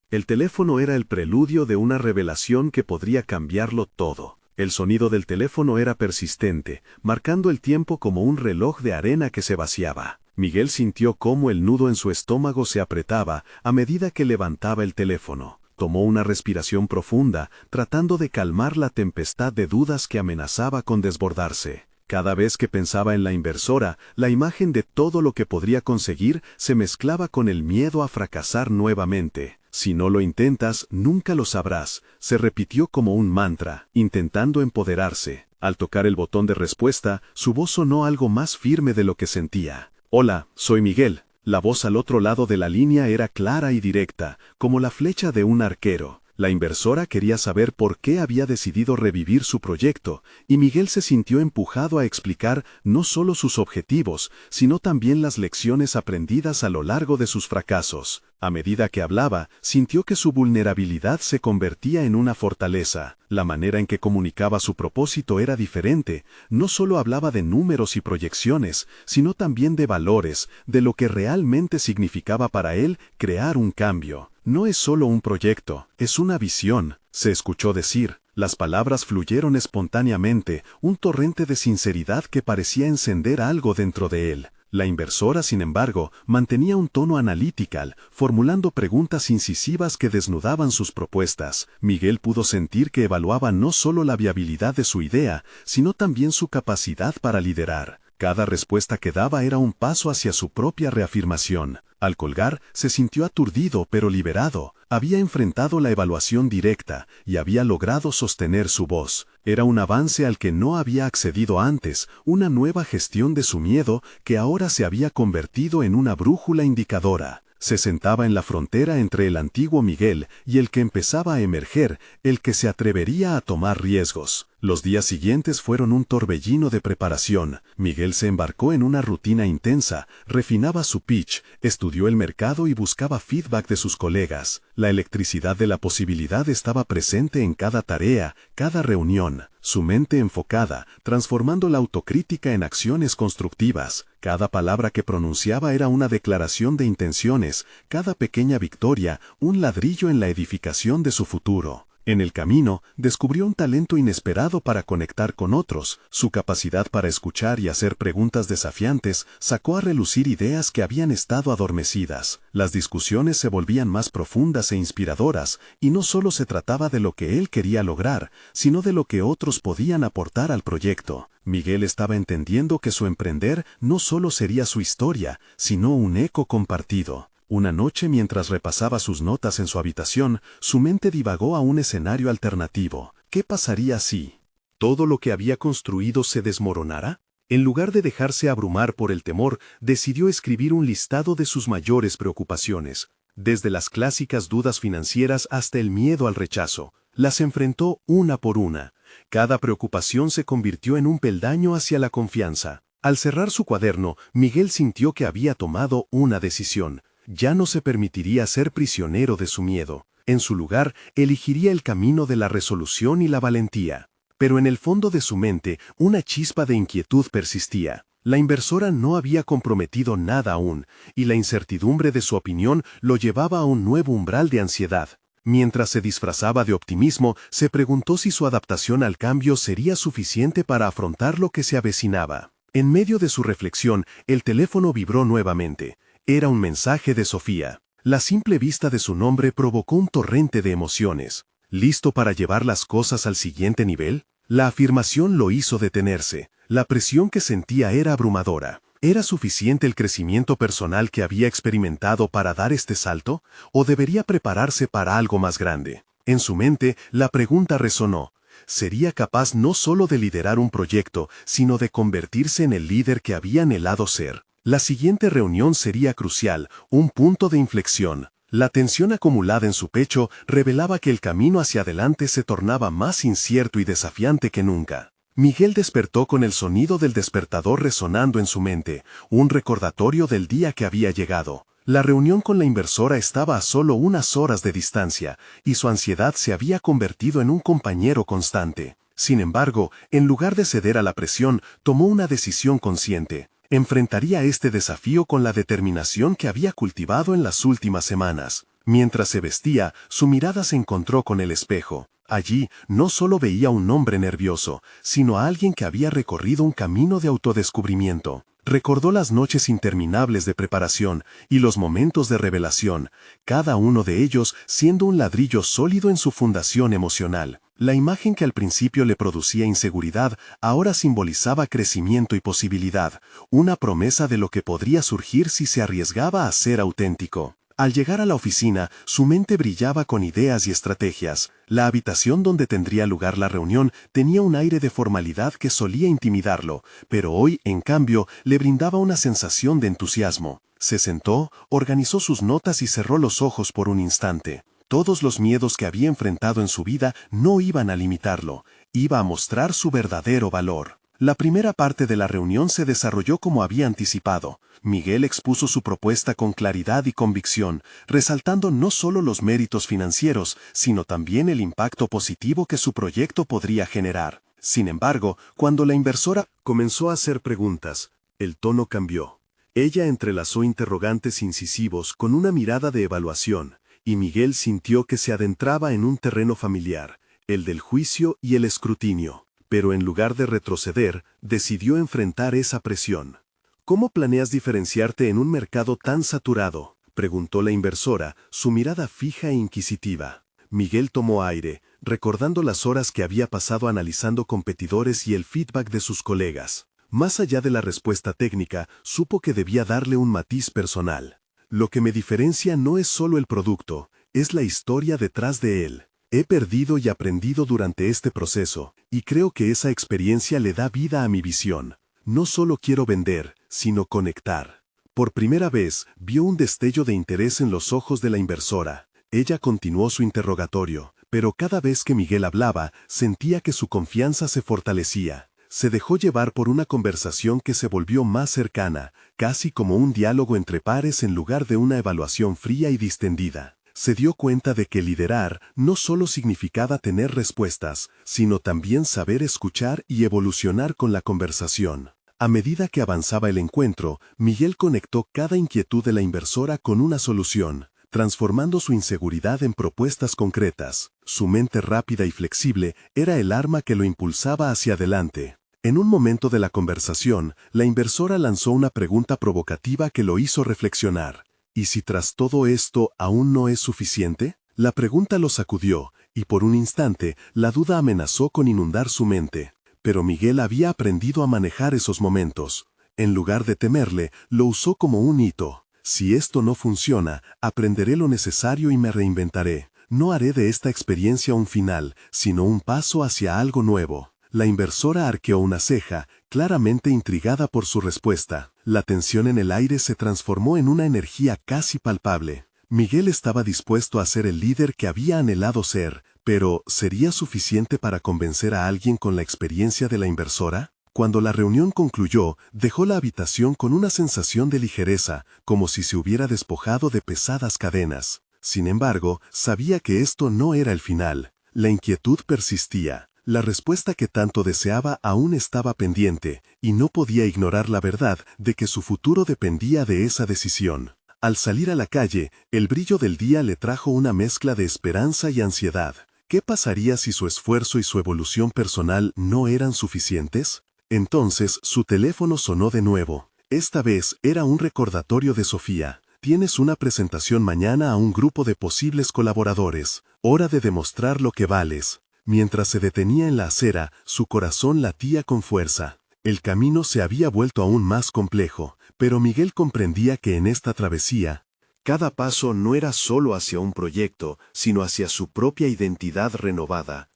El teléfono era el preludio de una revelación que podría cambiarlo todo. El sonido del teléfono era persistente, marcando el tiempo como un reloj de arena que se vaciaba. Miguel sintió cómo el nudo en su estómago se apretaba a medida que levantaba el teléfono. Tomó una respiración profunda, tratando de calmar la tempestad de dudas que amenazaba con desbordarse. Cada vez que pensaba en la inversora, la imagen de todo lo que podría conseguir se mezclaba con el miedo a fracasar nuevamente. Si no lo intentas, nunca lo sabrás, se repitió como un mantra, intentando empoderarse. Al tocar el botón de respuesta, su voz sonó algo más firme de lo que sentía. «Hola, soy Miguel. La voz al otro lado de la línea era clara y directa, como la flecha de un arquero. La inversora quería saber por qué había decidido revivir su proyecto, y Miguel se sintió empujado a explicar no solo sus objetivos, sino también las lecciones aprendidas a lo largo de sus fracasos. A medida que hablaba, sintió que su vulnerabilidad se convertía en una fortaleza. La manera en que comunicaba su propósito era diferente. No solo hablaba de números y proyecciones, sino también de valores, de lo que realmente significaba para él crear un cambio. No es solo un proyecto, es una visión, se escuchó decir. Las palabras fluyeron espontáneamente, un torrente de sinceridad que parecía encender algo dentro de él. La inversora, sin embargo, mantenía un tono analítico, formulando preguntas incisivas que desnudaban sus propuestas. Miguel pudo sentir que evaluaba no solo la viabilidad de su idea, sino también su capacidad para liderar. Cada respuesta que daba era un paso hacia su propia reafirmación. Al colgar, se sintió aturdido pero liberado. Había enfrentado la evaluación directa y había logrado sostener su voz. Era un avance al que no había accedido antes, una nueva gestión de su miedo que ahora se había convertido en una brújula indicadora. Se sentaba en la frontera entre el antiguo Miguel y el que empezaba a emerger, el que se atrevería a tomar riesgos. Los días siguientes fueron un torbellino de preparación. Miguel se embarcó en una rutina intensa, refinaba su pitch, estudió el mercado y buscaba feedback de sus colegas. La electricidad de la posibilidad estaba presente en cada tarea, cada reunión. Su mente enfocada, transformando la autocrítica en acciones constructivas. Cada palabra que pronunciaba era una declaración de intenciones, cada pequeña victoria, un ladrillo en la edificación de su futuro. En el camino, descubrió un talento inesperado para conectar con otros. Su capacidad para escuchar y hacer preguntas desafiantes sacó a relucir ideas que habían estado adormecidas. Las discusiones se volvían más profundas e inspiradoras, y no solo se trataba de lo que él quería lograr, sino de lo que otros podían aportar al proyecto. Miguel estaba entendiendo que su emprender no solo sería su historia, sino un eco compartido. Una noche, mientras repasaba sus notas en su habitación, su mente divagó a un escenario alternativo. ¿Qué pasaría si todo lo que había construido se desmoronara? En lugar de dejarse abrumar por el temor, decidió escribir un listado de sus mayores preocupaciones. Desde las clásicas dudas financieras hasta el miedo al rechazo, las enfrentó una por una. Cada preocupación se convirtió en un peldaño hacia la confianza. Al cerrar su cuaderno, Miguel sintió que había tomado una decisión. Ya no se permitiría ser prisionero de su miedo. En su lugar, elegiría el camino de la resolución y la valentía. Pero en el fondo de su mente, una chispa de inquietud persistía. La inversora no había comprometido nada aún, y la incertidumbre de su opinión lo llevaba a un nuevo umbral de ansiedad. Mientras se disfrazaba de optimismo, se preguntó si su adaptación al cambio sería suficiente para afrontar lo que se avecinaba. En medio de su reflexión, el teléfono vibró nuevamente. Era un mensaje de Sofía. La simple vista de su nombre provocó un torrente de emociones. ¿Listo para llevar las cosas al siguiente nivel? La afirmación lo hizo detenerse. La presión que sentía era abrumadora. ¿Era suficiente el crecimiento personal que había experimentado para dar este salto? ¿O debería prepararse para algo más grande? En su mente, la pregunta resonó. ¿Sería capaz no solo de liderar un proyecto, sino de convertirse en el líder que había anhelado ser? La siguiente reunión sería crucial, un punto de inflexión. La tensión acumulada en su pecho revelaba que el camino hacia adelante se tornaba más incierto y desafiante que nunca. Miguel despertó con el sonido del despertador resonando en su mente, un recordatorio del día que había llegado. La reunión con la inversora estaba a solo unas horas de distancia, y su ansiedad se había convertido en un compañero constante. Sin embargo, en lugar de ceder a la presión, tomó una decisión consciente. Enfrentaría este desafío con la determinación que había cultivado en las últimas semanas. Mientras se vestía, su mirada se encontró con el espejo. Allí no solo veía un hombre nervioso, sino a alguien que había recorrido un camino de autodescubrimiento. Recordó las noches interminables de preparación y los momentos de revelación, cada uno de ellos siendo un ladrillo sólido en su fundación emocional. La imagen que al principio le producía inseguridad ahora simbolizaba crecimiento y posibilidad, una promesa de lo que podría surgir si se arriesgaba a ser auténtico. Al llegar a la oficina, su mente brillaba con ideas y estrategias. La habitación donde tendría lugar la reunión tenía un aire de formalidad que solía intimidarlo, pero hoy, en cambio, le brindaba una sensación de entusiasmo. Se sentó, organizó sus notas y cerró los ojos por un instante. Todos los miedos que había enfrentado en su vida no iban a limitarlo, iba a mostrar su verdadero valor. La primera parte de la reunión se desarrolló como había anticipado. Miguel expuso su propuesta con claridad y convicción, resaltando no solo los méritos financieros, sino también el impacto positivo que su proyecto podría generar. Sin embargo, cuando la inversora comenzó a hacer preguntas, el tono cambió. Ella entrelazó interrogantes incisivos con una mirada de evaluación, y Miguel sintió que se adentraba en un terreno familiar, el del juicio y el escrutinio. Pero en lugar de retroceder, decidió enfrentar esa presión. ¿Cómo planeas diferenciarte en un mercado tan saturado?, preguntó la inversora, su mirada fija e inquisitiva. Miguel tomó aire, recordando las horas que había pasado analizando competidores y el feedback de sus colegas. Más allá de la respuesta técnica, supo que debía darle un matiz personal. Lo que me diferencia no es solo el producto, es la historia detrás de él. He perdido y aprendido durante este proceso, y creo que esa experiencia le da vida a mi visión. No solo quiero vender, sino conectar. Por primera vez, vio un destello de interés en los ojos de la inversora. Ella continuó su interrogatorio, pero cada vez que Miguel hablaba, sentía que su confianza se fortalecía. Se dejó llevar por una conversación que se volvió más cercana, casi como un diálogo entre pares en lugar de una evaluación fría y distendida. Se dio cuenta de que liderar no solo significaba tener respuestas, sino también saber escuchar y evolucionar con la conversación. A medida que avanzaba el encuentro, Miguel conectó cada inquietud de la inversora con una solución, transformando su inseguridad en propuestas concretas. Su mente rápida y flexible era el arma que lo impulsaba hacia adelante. En un momento de la conversación, la inversora lanzó una pregunta provocativa que lo hizo reflexionar. ¿Y si tras todo esto aún no es suficiente? La pregunta lo sacudió, y por un instante, la duda amenazó con inundar su mente. Pero Miguel había aprendido a manejar esos momentos. En lugar de temerle, lo usó como un hito. Si esto no funciona, aprenderé lo necesario y me reinventaré. No haré de esta experiencia un final, sino un paso hacia algo nuevo. La inversora arqueó una ceja, claramente intrigada por su respuesta. La tensión en el aire se transformó en una energía casi palpable. Miguel estaba dispuesto a ser el líder que había anhelado ser, pero ¿sería suficiente para convencer a alguien con la experiencia de la inversora? Cuando la reunión concluyó, dejó la habitación con una sensación de ligereza, como si se hubiera despojado de pesadas cadenas. Sin embargo, sabía que esto no era el final. La inquietud persistía. La respuesta que tanto deseaba aún estaba pendiente, y no podía ignorar la verdad de que su futuro dependía de esa decisión. Al salir a la calle, el brillo del día le trajo una mezcla de esperanza y ansiedad. ¿Qué pasaría si su esfuerzo y su evolución personal no eran suficientes? Entonces su teléfono sonó de nuevo. Esta vez era un recordatorio de Sofía. Tienes una presentación mañana a un grupo de posibles colaboradores. Hora de demostrar lo que vales. Mientras se detenía en la acera, su corazón latía con fuerza. El camino se había vuelto aún más complejo, pero Miguel comprendía que en esta travesía, cada paso no era solo hacia un proyecto, sino hacia su propia identidad renovada.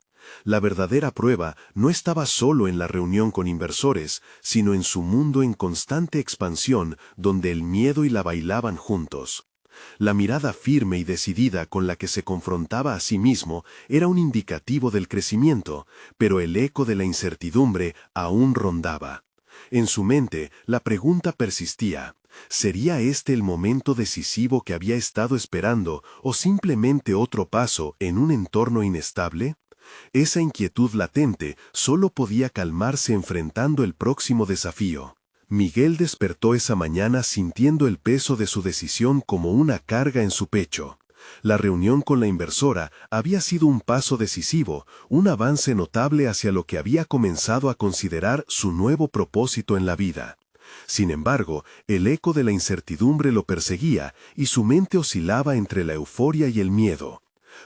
La verdadera prueba no estaba solo en la reunión con inversores, sino en su mundo en constante expansión, donde el miedo y la bailaban juntos. La mirada firme y decidida con la que se confrontaba a sí mismo era un indicativo del crecimiento, pero el eco de la incertidumbre aún rondaba. En su mente, la pregunta persistía: ¿sería este el momento decisivo que había estado esperando o simplemente otro paso en un entorno inestable? Esa inquietud latente solo podía calmarse enfrentando el próximo desafío. Miguel despertó esa mañana sintiendo el peso de su decisión como una carga en su pecho. La reunión con la inversora había sido un paso decisivo, un avance notable hacia lo que había comenzado a considerar su nuevo propósito en la vida. Sin embargo, el eco de la incertidumbre lo perseguía y su mente oscilaba entre la euforia y el miedo.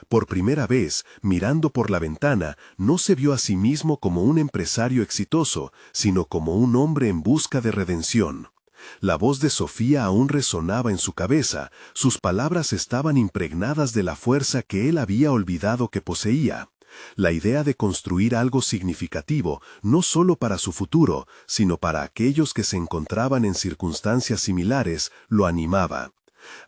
Por primera vez, mirando por la ventana, no se vio a sí mismo como un empresario exitoso, sino como un hombre en busca de redención. La voz de Sofía aún resonaba en su cabeza, sus palabras estaban impregnadas de la fuerza que él había olvidado que poseía. La idea de construir algo significativo, no solo para su futuro, sino para aquellos que se encontraban en circunstancias similares, lo animaba.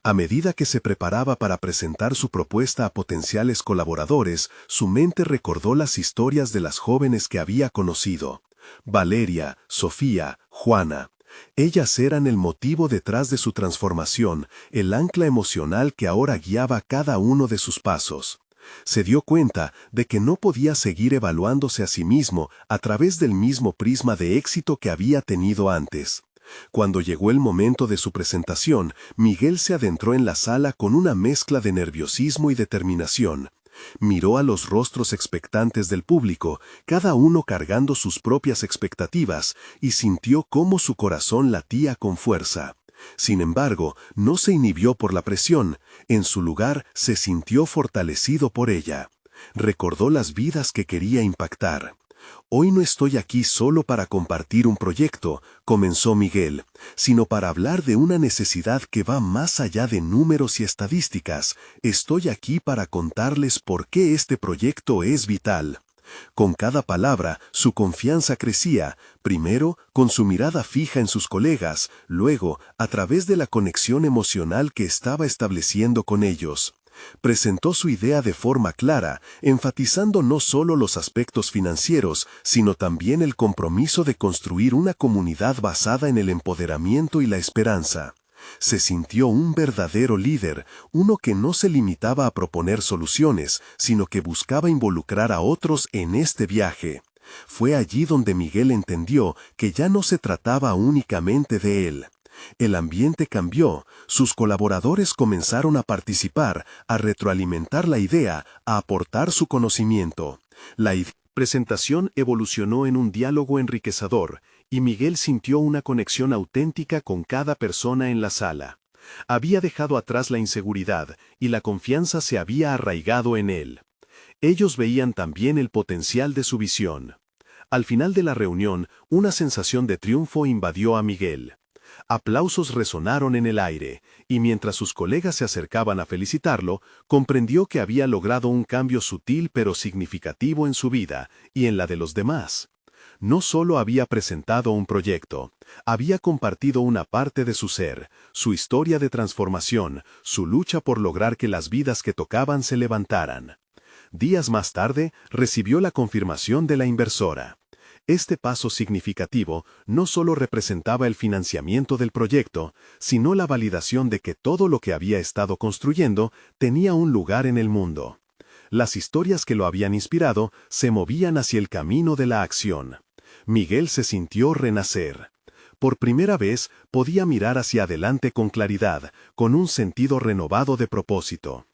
A medida que se preparaba para presentar su propuesta a potenciales colaboradores, su mente recordó las historias de las jóvenes que había conocido. Valeria, Sofía, Juana. Ellas eran el motivo detrás de su transformación, el ancla emocional que ahora guiaba cada uno de sus pasos. Se dio cuenta de que no podía seguir evaluándose a sí mismo a través del mismo prisma de éxito que había tenido antes. Cuando llegó el momento de su presentación, Miguel se adentró en la sala con una mezcla de nerviosismo y determinación. Miró a los rostros expectantes del público, cada uno cargando sus propias expectativas, y sintió cómo su corazón latía con fuerza. Sin embargo, no se inhibió por la presión, en su lugar se sintió fortalecido por ella. Recordó las vidas que quería impactar. «Hoy no estoy aquí solo para compartir un proyecto», comenzó Miguel, «sino para hablar de una necesidad que va más allá de números y estadísticas. Estoy aquí para contarles por qué este proyecto es vital». Con cada palabra, su confianza crecía, primero con su mirada fija en sus colegas, luego a través de la conexión emocional que estaba estableciendo con ellos. Presentó su idea de forma clara, enfatizando no solo los aspectos financieros, sino también el compromiso de construir una comunidad basada en el empoderamiento y la esperanza. Se sintió un verdadero líder, uno que no se limitaba a proponer soluciones, sino que buscaba involucrar a otros en este viaje. Fue allí donde Miguel entendió que ya no se trataba únicamente de él. El ambiente cambió, sus colaboradores comenzaron a participar, a retroalimentar la idea, a aportar su conocimiento. La presentación evolucionó en un diálogo enriquecedor, y Miguel sintió una conexión auténtica con cada persona en la sala. Había dejado atrás la inseguridad, y la confianza se había arraigado en él. Ellos veían también el potencial de su visión. Al final de la reunión, una sensación de triunfo invadió a Miguel. Aplausos resonaron en el aire, y mientras sus colegas se acercaban a felicitarlo, comprendió que había logrado un cambio sutil pero significativo en su vida y en la de los demás. No solo había presentado un proyecto, había compartido una parte de su ser, su historia de transformación, su lucha por lograr que las vidas que tocaban se levantaran. Días más tarde, recibió la confirmación de la inversora. Este paso significativo no solo representaba el financiamiento del proyecto, sino la validación de que todo lo que había estado construyendo tenía un lugar en el mundo. Las historias que lo habían inspirado se movían hacia el camino de la acción. Miguel se sintió renacer. Por primera vez podía mirar hacia adelante con claridad, con un sentido renovado de propósito.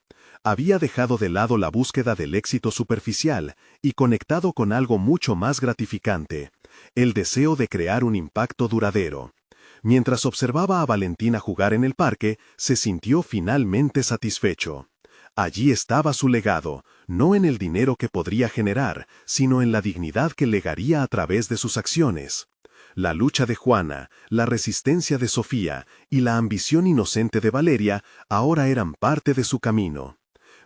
Había dejado de lado la búsqueda del éxito superficial y conectado con algo mucho más gratificante, el deseo de crear un impacto duradero. Mientras observaba a Valentina jugar en el parque, se sintió finalmente satisfecho. Allí estaba su legado, no en el dinero que podría generar, sino en la dignidad que legaría a través de sus acciones. La lucha de Juana, la resistencia de Sofía y la ambición inocente de Valeria ahora eran parte de su camino.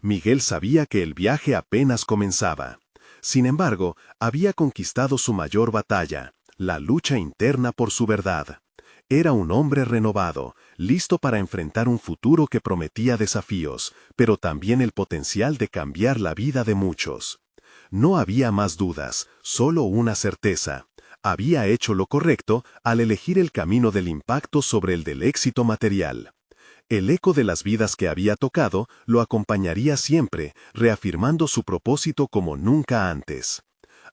Miguel sabía que el viaje apenas comenzaba. Sin embargo, había conquistado su mayor batalla, la lucha interna por su verdad. Era un hombre renovado, listo para enfrentar un futuro que prometía desafíos, pero también el potencial de cambiar la vida de muchos. No había más dudas, solo una certeza. Había hecho lo correcto al elegir el camino del impacto sobre el del éxito material. El eco de las vidas que había tocado lo acompañaría siempre, reafirmando su propósito como nunca antes.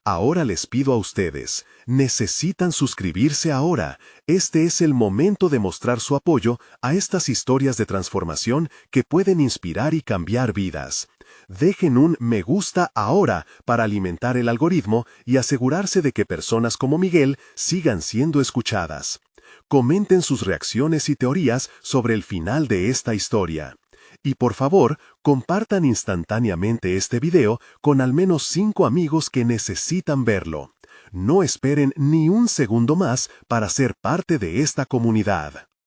Ahora les pido a ustedes, necesitan suscribirse ahora. Este es el momento de mostrar su apoyo a estas historias de transformación que pueden inspirar y cambiar vidas. Dejen un me gusta ahora para alimentar el algoritmo y asegurarse de que personas como Miguel sigan siendo escuchadas. Comenten sus reacciones y teorías sobre el final de esta historia. Y por favor, compartan instantáneamente este video con al menos 5 amigos que necesitan verlo. No esperen ni un segundo más para ser parte de esta comunidad.